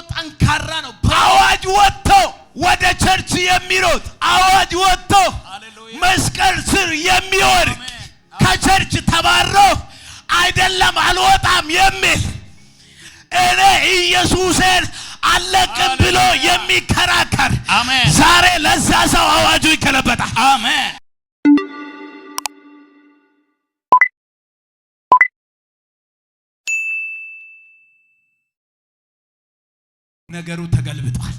ጠንካራ ነው። አዋጅ ወጥቶ ወደ ቸርች የሚሮጥ አዋጅ ወጥቶ መስቀል ስር የሚወርቅ ከቸርች ተባሮ አይደለም አልወጣም የሚል እኔ ኢየሱስን አለቅም ብሎ የሚከራከር ዛሬ ለዛ ሰው አዋጁ ይከለበጣል። አሜን። ነገሩ ተገልብጧል።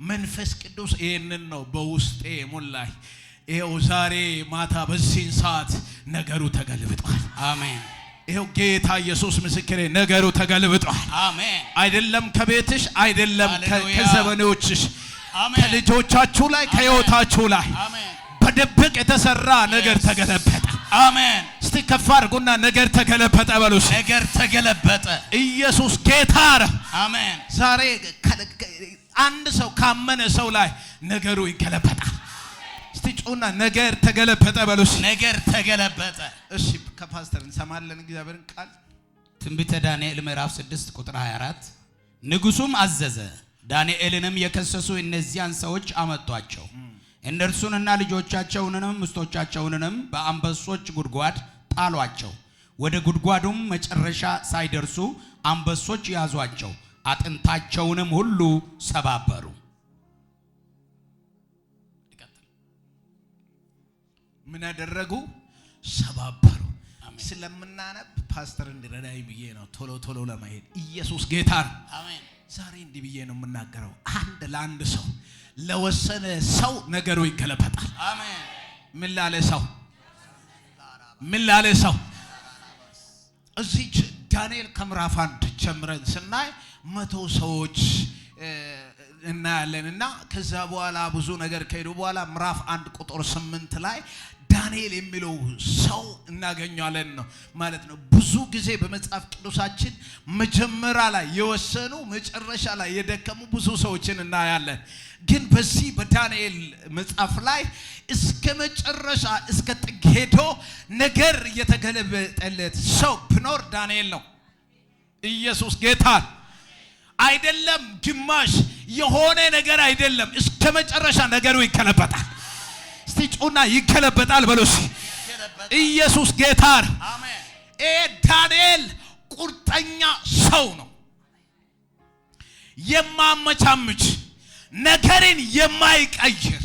መንፈስ ቅዱስ ይሄንን ነው በውስጤ ሞላኝ። ይሄው ዛሬ ማታ በዚህ ሰዓት ነገሩ ተገልብጧል። አሜን። ይሄው ጌታ ኢየሱስ ምስክሬ ነገሩ ተገልብጧል። አሜን። አይደለም ከቤትሽ አይደለም ከዘመኖችሽ ከልጆቻችሁ ላይ ከህይወታችሁ ላይ በድብቅ የተሰራ ነገር ተገለበጠ። አሜን። እስቲ ከፍ አድርጉና ነገር ተገለበጠ በሉስ። ነገር ተገለበጠ። ኢየሱስ ጌታ ነው። አሜን። ዛሬ አንድ ሰው ካመነ ሰው ላይ ነገሩ ይገለበጣል። እስቲ ጩና ነገር ተገለበጠ በሉስ። ነገር ተገለበጠ። እሺ ከፓስተር እንሰማለን እግዚአብሔርን ቃል ትንቢተ ዳንኤል ምዕራፍ 6 ቁጥር 24 ንጉሡም አዘዘ፣ ዳንኤልንም የከሰሱ እነዚያን ሰዎች አመጧቸው። እነርሱንና ልጆቻቸውንም ምስቶቻቸውንም በአንበሶች ጉድጓድ ጣሏቸው። ወደ ጉድጓዱም መጨረሻ ሳይደርሱ አንበሶች ያዟቸው፣ አጥንታቸውንም ሁሉ ሰባበሩ። ምን ያደረጉ? ሰባበሩ። ስለምናነብ ፓስተር እንዲረዳይ ብዬ ነው ቶሎ ለማሄድ። ኢየሱስ ጌታ ነው። አሜን። ዛሬ እንዲህ ብዬ ነው የምናገረው። አንድ ለአንድ ሰው ለወሰነ ሰው ነገሩ ይገለበጣል። አሜን። ምን ላለ ሰው? ምን ላለ ሰው? እዚህ ዳንኤል ከምዕራፍ 1 ጀምረን ስናይ 100 ሰዎች እናያለንና ከዛ በኋላ ብዙ ነገር ከሄዱ በኋላ ምዕራፍ 1 ቁጥር 8 ላይ ዳንኤል የሚለው ሰው እናገኛለን ነው ማለት ነው። ብዙ ጊዜ በመጽሐፍ ቅዱሳችን መጀመሪያ ላይ የወሰኑ መጨረሻ ላይ የደከሙ ብዙ ሰዎችን እናያለን። ግን በዚህ በዳንኤል መጽሐፍ ላይ እስከ መጨረሻ እስከ ጥግ ሄዶ ነገር የተገለበጠለት ሰው ቢኖር ዳንኤል ነው። ኢየሱስ ጌታ አይደለም። ግማሽ የሆነ ነገር አይደለም። እስከ መጨረሻ ነገሩ ይከለበጣል። እስቲ ጩና ይከለበጣል በሉስ። ኢየሱስ ጌታ አሜን። ዳንኤል ቁርጠኛ ሰው ነው። የማመቻምች ነገርን የማይቀይር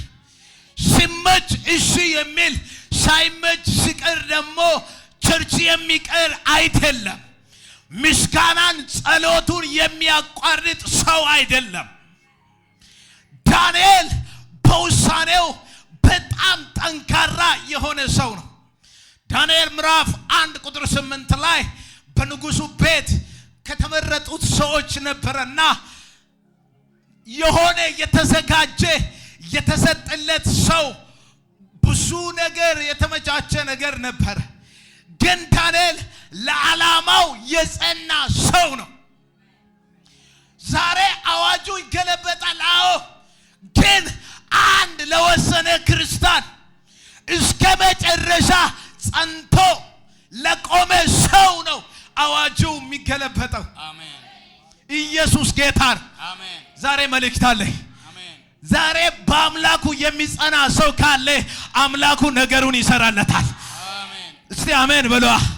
ሲመች እሺ የሚል ሳይመች ሲቀር ደግሞ ቸርች የሚቀር አይደለም። ምስጋናን ጸሎቱን የሚያቋርጥ ሰው አይደለም። ዳንኤል በውሳኔው በጣም ጠንካራ የሆነ ሰው ነው። ዳንኤል ምዕራፍ 1 ቁጥር 8 ላይ በንጉሱ ቤት ከተመረጡት ሰዎች ነበረና የሆነ የተዘጋጀ የተሰጠለት ሰው ብዙ ነገር የተመቻቸ ነገር ነበር። ግን ዳንኤል ለዓላማው የጸና ሰው ነው። ዛሬ አዋጁ ይገለበጣል። አዎ፣ ግን አንድ ለወሰነ ክርስቲያን እስከ መጨረሻ ጸንቶ ለቆመ ሰው ነው አዋጁ የሚገለበጠው። አሜን። ኢየሱስ ጌታ ነው። አሜን። ዛሬ መልእክት አለ። አሜን። ዛሬ በአምላኩ የሚጸና ሰው ካለ አምላኩ ነገሩን ይሰራለታል። አሜን። እስቲ አሜን በሉ። አሜን።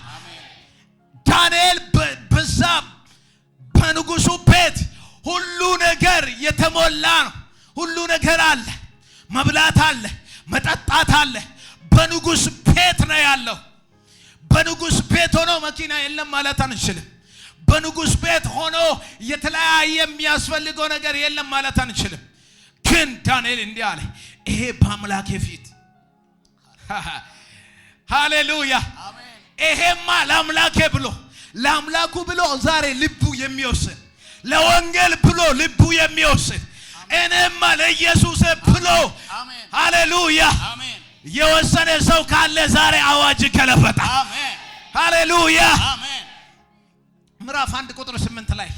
ዳንኤል በዛ በንጉሱ ቤት ሁሉ ነገር የተሞላ ነው። ሁሉ ነገር አለ። መብላት አለ፣ መጠጣት አለ። በንጉስ ቤት ነው ያለው። በንጉስ ቤት ሆኖ መኪና የለም ማለት አንችልም። በንጉስ ቤት ሆኖ የተለያየ የሚያስፈልገው ነገር የለም ማለት አንችልም። ግን ዳንኤል እንዲህ አለ፣ ይሄ በአምላኬ ፊት ሃሌሉያ አሜን። ይሄማ ለአምላኩ ብሎ ዛሬ ልቡ የሚወስን ለወንጌል ብሎ ልቡ የሚወስን እኔማ ለኢየሱስ ብሎ ሃሌሉያ አሜን የወሰነ ሰው ካለ ዛሬ አዋጅ ይገለበጣል። አሜን ሃሌሉያ አሜን። ምዕራፍ 1 ቁጥር 8 ላይ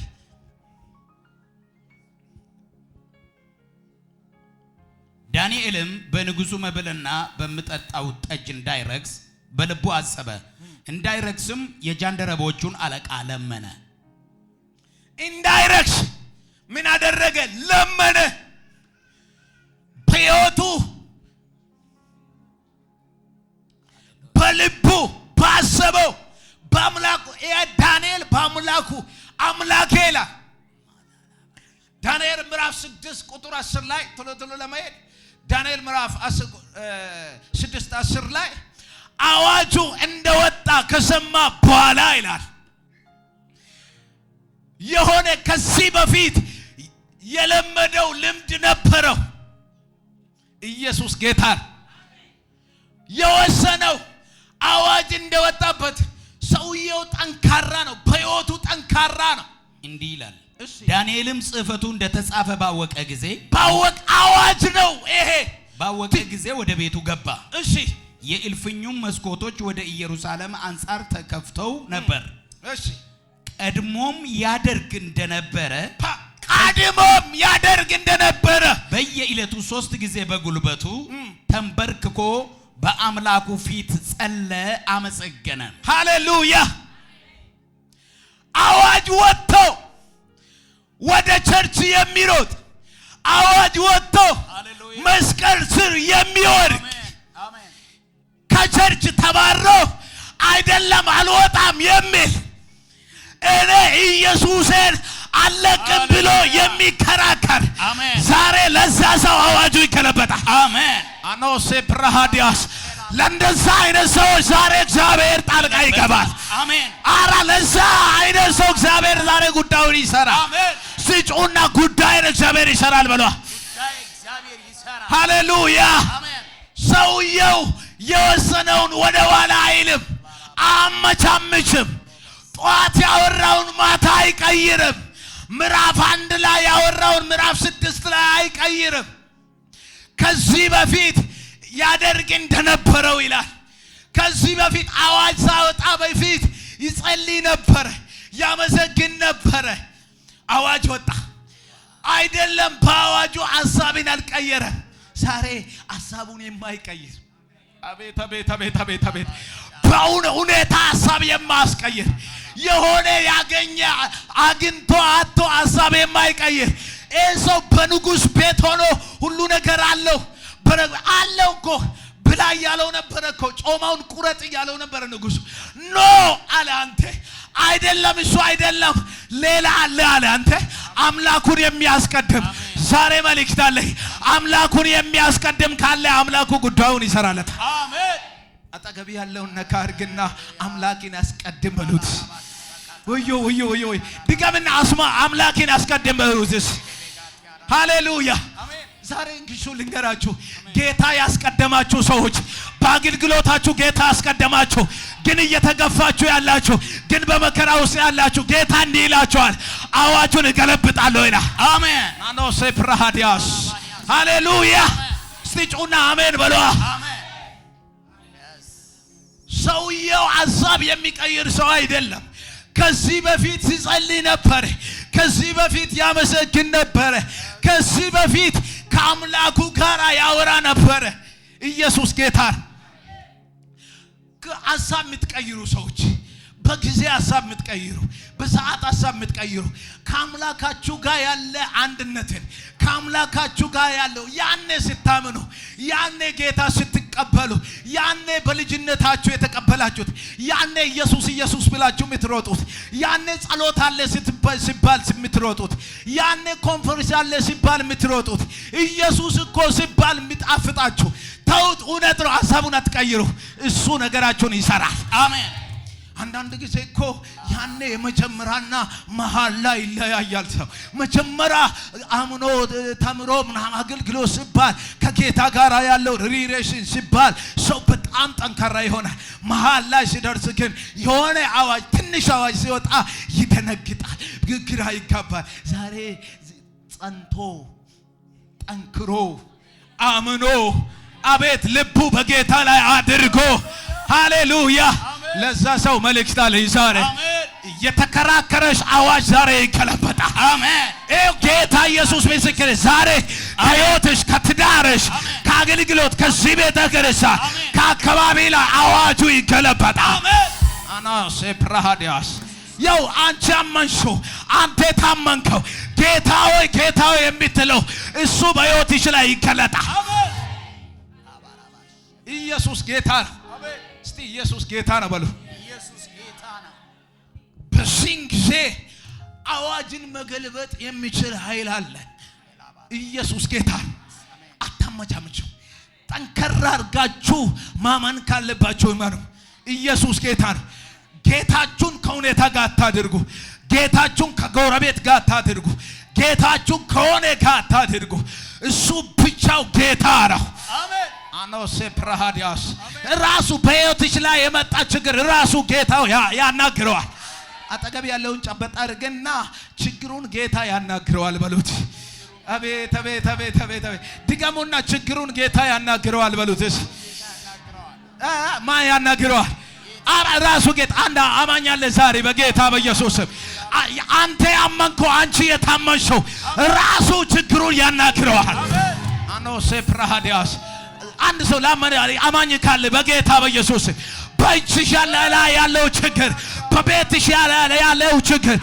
ዳንኤልም በንጉሱ መብልና በሚጠጣው ጠጅ እንዳይረክስ በልቡ አሰበ። እንዳይረክስም የጃንደረቦቹን አለቃ ለመነ። እንዳይረክስ ለመነ። በሕይወቱ በልቡ ባሰበው በአምላኩ ዳንኤል በአምላኩ አምላኬ ይላል። ዳንኤል ምዕራፍ 6 ቁጥር 10 ላይ ቶሎ ለማየት ዳንኤል ምዕራፍ 6 10 ላይ አዋጁ እንደወጣ ከሰማ በኋላ ይላል የሆነ ከዚህ በፊት የለመደው ልምድ ነበረው። ኢየሱስ ጌታ የወሰነው አዋጅ እንደወጣበት ሰውየው ጠንካራ ነው፣ በሕይወቱ ጠንካራ ነው። እንዲህ ይላል ዳንኤልም ጽሕፈቱ እንደተጻፈ ባወቀ ጊዜ አዋጅ ነው ይሄ። ባወቀ ጊዜ ወደ ቤቱ ገባ። እሺ የእልፍኙም መስኮቶች ወደ ኢየሩሳሌም አንጻር ተከፍተው ነበር። እሺ ቀድሞም ያደርግ እንደነበረ በየዕለቱ 3 ጊዜ በጉልበቱ ተንበርክኮ በአምላኩ ፊት ጸለየ፣ አመሰገነ። ሃሌሉያ። አዋጅ ወጥቶ ወደ ቸርች የሚሮጥ አዋጅ ወጥቶ መስቀል ስር የሚወድቅ ከቸርች ተባሮ አይደለም አልወጣም የሚል እኔ ኢየሱስን አለቅም ብሎ የሚከራከር ዛሬ ለዛ ሰው አዋጁ ይከለበጣል። አሜን። አኖሴ ብራሃዲያስ ለእንደዛ አይነት ሰዎች ዛሬ እግዚአብሔር ጣልቃ ይገባል። አሜን። አራ ለዛ አይነት ሰው እግዚአብሔር ዛሬ ጉዳዩን ይሰራል። አሜን። ስጩና ጉዳዩን እግዚአብሔር ይሰራል ብሎ ሃሌሉያ። ሰውየው የወሰነውን ወደ ኋላ አይልም፣ አመቻምችም። ጧት ያወራውን ማታ አይቀይርም። ምዕራፍ 1 ላይ ያወራውን ምዕራፍ 6 ላይ አይቀይርም። ከዚህ በፊት ያደርግ እንደነበረው ይላል። ከዚህ በፊት አዋጅ ሳወጣ በፊት ይጸልይ ነበር፣ ያመሰግን ነበር። አዋጅ ወጣ አይደለም፣ በአዋጁ ሐሳብን አልቀየረም። ዛሬ ሐሳቡን የማይቀይር አቤት አቤት አቤት አቤት አቤት በሁኔታ ሐሳብ የማያስቀይር የሆነ ያገኘ አግኝቶ አጥቶ ሐሳብ የማይቀይር ይህ ሰው በንጉሥ ቤት ሆኖ ሁሉ ነገር አለው እኮ ብላ እያለው ነበረ እኮ ጮማውን ቁረጥ እያለው ነበረ ንጉሡ። ኖ አለ አንተ አይደለም እሱ አይደለም ሌላ አለ አለ አንተ አምላኩን የሚያስቀድም ዛሬ መልእክት አለ። አምላኩን የሚያስቀድም ካለ አምላኩ ጉዳዩን ይሰራለታል። አሜን። አጠገብ ያለውን ነካ አድርግና አምላኬን አስቀድም በሉት። ወዮ ወዮ ወዮ ድገምና አስማ አምላኬን አስቀድም በሉት። ሃሌሉያ። ዛሬ እንግዲህ ልንገራችሁ ጌታ ያስቀደማችሁ ሰዎች በአገልግሎታችሁ ጌታ ያስቀደማችሁ ግን እየተገፋችሁ ያላችሁ ግን በመከራ ውስጥ ያላችሁ ጌታ እንዲህ ይላችኋል አዋጁን እገለብጣለሁ ይላል። አሜን። አኖሴ ፕራሃዲያስ ሃሌሉያ። እስቲ ጩና አሜን በሉ። ሰውየው ሐሳብ የሚቀይር ሰው አይደለም። ከዚህ በፊት ሲጸልይ ነበር፣ ከዚህ በፊት ያመሰግን ነበር፣ ከዚህ በፊት ከአምላኩ ጋር ያወራ ነበር። ኢየሱስ ጌታ። ሐሳብ የምትቀይሩ ሰዎች በጊዜ ሐሳብ የምትቀይሩ በሰዓት ሐሳብ የምትቀይሩ ከአምላካችሁ ጋር ያለ አንድነትን ከአምላካችሁ ጋር ያለው ያኔ ስታምኑ ያኔ ጌታ ስትቀበሉ ያኔ በልጅነታችሁ የተቀበላችሁት ያኔ ኢየሱስ ኢየሱስ ብላችሁ የምትሮጡት ያኔ ጸሎት አለ ሲባል የምትሮጡት ያኔ ኮንፈረንስ አለ ሲባል የምትሮጡት ኢየሱስ እኮ ሲባል የሚጣፍጣችሁ ተውት። እውነት ነው። ሐሳቡን አትቀይሩ፣ እሱ ነገራችሁን ይሰራል። አሜን። አንዳንድ ጊዜ እኮ ያኔ የመጀመሪያና መሃል ላይ ይለያያል። ሰው መጀመሪያ አምኖ ተምሮ ምናምን አገልግሎት ሲባል ከጌታ ጋር ያለው ሪሌሽን ሲባል ሰው በጣም ጠንካራ ይሆናል። መሃል ላይ ሲደርስ ግን የሆነ አዋጅ ትንሽ አዋጅ ሲወጣ ይደነግጣል፣ ግራ ይጋባል። ዛሬ ጸንቶ ጠንክሮ አምኖ አቤት ልቡ በጌታ ላይ አድርጎ ሃሌሉያ ለዛ ሰው መልእክት አለ። ዛሬ የተከራከረሽ አዋጅ ዛሬ ይከለበጣል። አሜን። ጌታ ኢየሱስ ምስክር። ዛሬ ከሕይወትሽ ከትዳርሽ ከአገልግሎት ከዚህ ቤተ ክርስቲያን ከአካባቢ ላይ አዋጁ ይከለበጣል። አሜን። አናሴ ፕራሃዲያስ ያው አንቺ አመንሽው አንተ ታመንከው ጌታ ሆይ የምትለው እሱ በሕይወትሽ ላይ ይገለጣል። ኢየሱስ ጌታ ነው። እስቲ ኢየሱስ ጌታ ነው በሉ። ኢየሱስ ጌታ ነው። በዚህ ጊዜ አዋጅን መገልበጥ የሚችል ኃይል አለ። ኢየሱስ ጌታ ነው። አታመቻምቹ። ጠንከር አድርጋችሁ ማመን ካለባችሁ እመኑ። ኢየሱስ ጌታ ነው። ጌታችሁን ከሁኔታ ጋር አታድርጉ። ጌታችሁን ከጎረቤት ጋር አታድርጉ። ጌታችሁን ከሆነ ጋር አታድርጉ። እሱ ብቻው ጌታ ነው። አሜን። አኖሴ ፕራሃዲያስ ራሱ በሕይወትሽ ላይ የመጣ ችግር ራሱ ጌታው ያናግረዋል። አጠገብ ያለውን ጨበጣ አድርገና ችግሩን ጌታ ያናግረዋል በሉት። አቤት አቤት አቤት አቤት አቤት። ድገሙና ችግሩን ጌታ ያናግረዋል በሉት። ማን ያናግረዋል? ራሱ ጌታ። አንድ አማኝ አለ ዛሬ በጌታ በኢየሱስ ስም። አንተ ያመንከው አንቺ የታመንሽው ራሱ ችግሩን ያናግረዋል። አኖሴ ፕራሃዲያስ አንድ ሰው ላመነ አማኝ ካለ በጌታ በኢየሱስ በእጅሽ ያለው ችግር በቤትሽ ያለው ችግር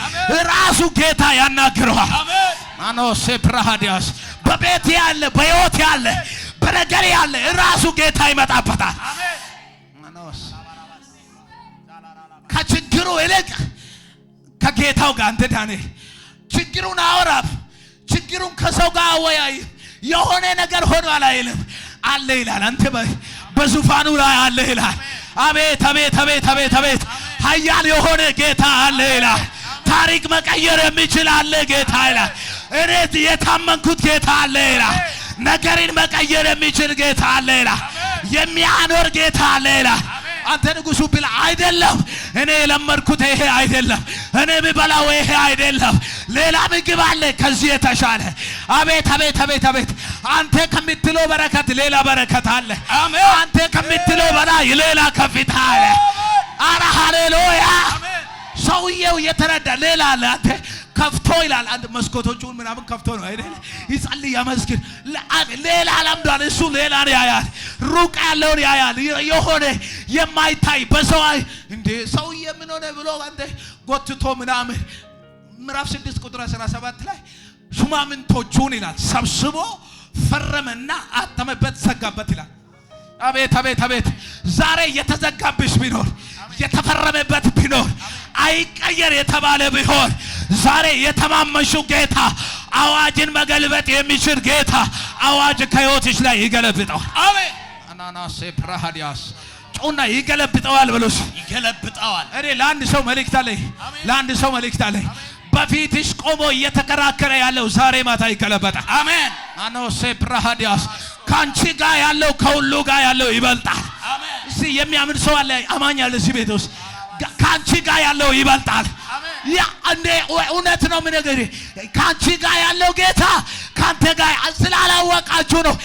ራሱ ጌታ ያናግረዋል። አኖሴ ፕራሃዲያስ በቤት ያለ በሕይወት ያለ በነገር ያለ ራሱ ጌታ ይመጣበታል። አኖስ ከችግሩ ይልቅ ከጌታው ጋር አንተ ዳኔ ችግሩን አወራብ ችግሩን ከሰው ጋር አወያይ የሆነ ነገር ሆኗል አይልም አለ ይላል። አንተ በዙፋኑ ላይ አለ ይላል። አቤት አቤት አቤት አቤት አቤት ኃያል የሆነ ጌታ አለ ይላል። ታሪክ መቀየር የሚችል አለ ጌታ ይላል። እኔ የታመንኩት ጌታ አለ ይላል። ነገርን መቀየር የሚችል ጌታ አለ ይላል። የሚያኖር ጌታ አለ ይላል። አንተ ንጉሱ ቢል አይደለም እኔ የለመድኩት ይሄ አይደለም፣ እኔ የምበላው ይሄ አይደለም፣ ሌላ ምግብ አለ ከዚህ የተሻለ። አቤት አቤት አቤት አቤት አንተ ከምትለው በረከት ሌላ በረከት አለ። አንተ ከምትለው በላይ ሌላ ከፍታ አለ። አረ ሃሌሉያ። ሰውየው የተረዳ ሌላ አለ። አንተ ከፍቶ ይላል። አንድ መስኮቶቹን ምናምን ከፍቶ ነው አይደል? ይጸልይ ያመስግን። ሌላ አላምዷል። እሱ ሌላ ያያል፣ ሩቅ ያለውን ያያል። የሆነ የማይታይ በሰው እንደ ሰውዬ ምን ሆነ ብሎ አንተ ጎትቶ ምናምን ምዕራፍ 6 ቁጥር 17 ላይ ሹማምንቶቹን ይላል ሰብስቦ ፈረመና አተመበት፣ ዘጋበት ይላል። አቤት አቤት አቤት ዛሬ የተዘጋብሽ ቢኖር የተፈረመበት ቢኖር አይቀየር የተባለ ቢሆን ዛሬ የተማመንሽው ጌታ አዋጅን መገልበጥ የሚችል ጌታ አዋጅ ከሕይወትሽ ላይ ይገለብጠዋል። አሜን። አናናሴ ፕራሃዲያስ ጮና ይገለብጠዋል ብሎስ ይገለብጠዋል። እኔ ለአንድ ሰው መልእክት አለኝ፣ ለአንድ ሰው መልእክት አለኝ። በፊትሽ ቆሞ እየተከራከረ ያለው ዛሬ ማታ ይገለበጣል። አሜን። አኖሴ ፕራሃዲያስ ካንቺ ጋር ያለው ከሁሉ ጋር ያለው ይበልጣል። አሜን። እሺ የሚያምን ሰው አለ? አማኝ አለ እዚህ ቤት ውስጥ? ካንቺ ጋር ያለው ይበልጣል። ያ እንደ እውነት ነው። ምን ነገር ካንቺ ጋር ያለው ጌታ ካንተ ጋር ስላላወቃችሁ ነው።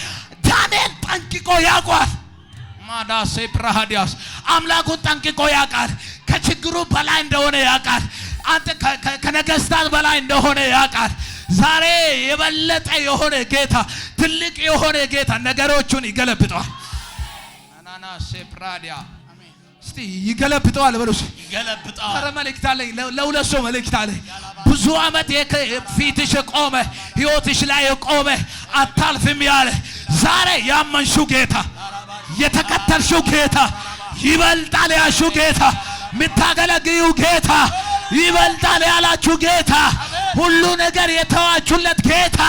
ዳንኤል ጠንቅቆ ያውቃል። ማዳሴ ፕራሃዲያስ አምላኩን ጠንቅቆ ያውቃል። ከችግሩ በላይ እንደሆነ ያውቃል። አንተ ከነገስታት በላይ እንደሆነ ያውቃል። ዛሬ የበለጠ የሆነ ጌታ ትልቅ የሆነ ጌታ ነገሮቹን ይገለብጠዋል። አናናሴ ፕራዲያ እስቲ ይገለብጠዋል በሉስ። ይገለብጠዋል። አረ መልእክት አለኝ ለሁለት ሰው መልእክት አለኝ። ብዙ ዓመት ፊትሽ ቆመ ሕይወትሽ ላይ ቆመ አታልፍም ያለ ዛሬ ያመንሽው ጌታ የተከተልሽው ጌታ ይበልጣል። ያልሽው ጌታ የምታገለግዩ ጌታ ይበልጣል ያላችሁ ጌታ ሁሉ ነገር የተዋችሁለት ጌታ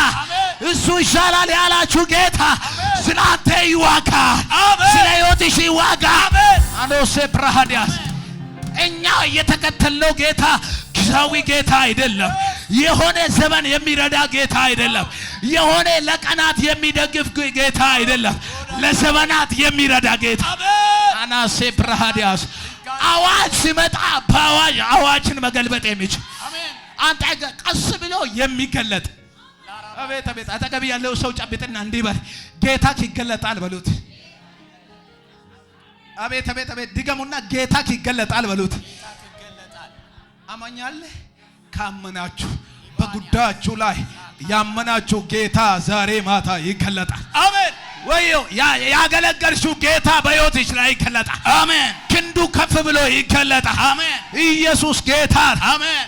እሱ ይሻላል ያላችሁ ጌታ ስለ አንተ ይዋጋል፣ ስለ ሕይወትሽ ይዋጋል። አኖሴ ፕራሃዲያስ እኛ የተከተልነው ጌታ ጊዜያዊ ጌታ አይደለም። የሆነ ዘመን የሚረዳ ጌታ አይደለም። የሆነ ለቀናት የሚደግፍ ጌታ አይደለም። ለዘመናት የሚረዳ ጌታ። አናሴ ፕራሃዲያስ አዋጅ ሲመጣ በአዋጅ አዋጅን መገልበጥ የሚችል አንተ ቀስ ብሎ የሚገለጥ አቤት አቤት። አጠገብ ያለው ሰው ጨብጥና እንዲህ በል ጌታ ይገለጣል በሉት። አቤት አቤት አቤት ድገሙና ጌታ ይገለጣል በሉት። አማኛለ ካመናችሁ በጉዳያችሁ ላይ ያመናችሁ ጌታ ዛሬ ማታ ይገለጣል። አሜን። ወዮ ያገለገልሽው ጌታ በሕይወትሽ ላይ ይገለጣል። አሜን። ክንዱ ከፍ ብሎ ይገለጣል። አሜን። ኢየሱስ ጌታ አሜን።